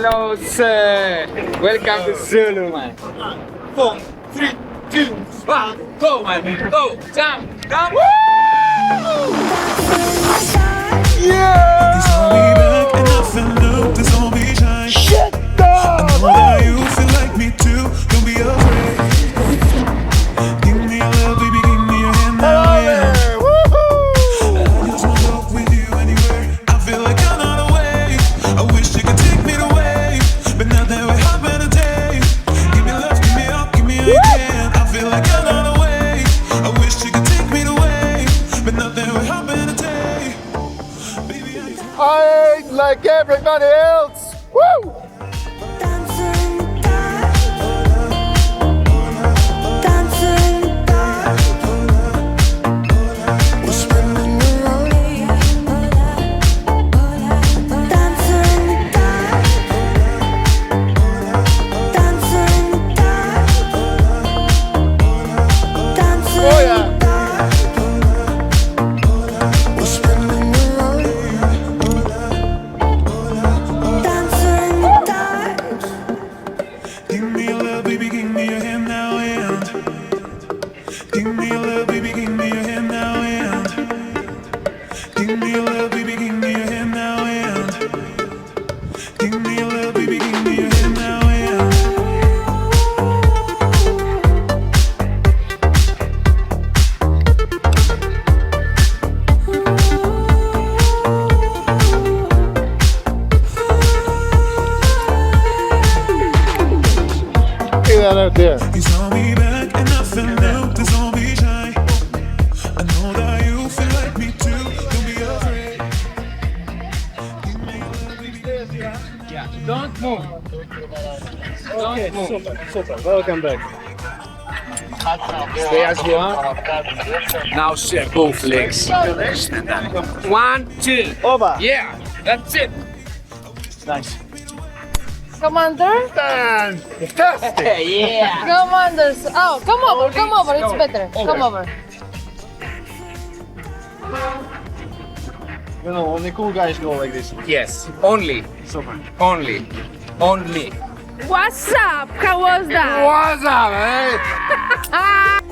Hello, sir. Welcome to Zulu, man. 4, 3, 2, 1, go, man. Go, jump, jump. Woo! Yeah! He's on me back and nothing new. This won't be shy. Shut I know that you feel like me too. Don't be afraid. Give me a love, baby. Give me your hand now. Yeah. I just wanna go with you anywhere. I feel like I'm on a wave. I wish you could take me the way, but now that we're having a day. Give me love, give me up, give me again. I feel like I'm on a wave. I wish you could take me the way, but now that we're having a day. Baby, I ain't like everybody else. Woo! Oh yeah. give me a love, baby, give me your hand now and give me a love, baby, give me your hand now and give me a love, baby, give me your hand now and give me a love, baby, give me your hand now and See that out there. he's on me back and nothing new. This won't be shy. I know that you feel like me too. Don't be afraid. Give me a love, baby, give me your hand. Yeah, don't move. Okay, Don't move. super. Welcome back. Stay as you are. Now share both legs. 1, 2. Over. Yeah, that's it. Nice. Commander? Fantastic. Yeah. Commanders. Oh, come over. It's better. Come over. You know, only cool guys go like this. Yes, only, Super. only. What's up? How was that? What's up, eh?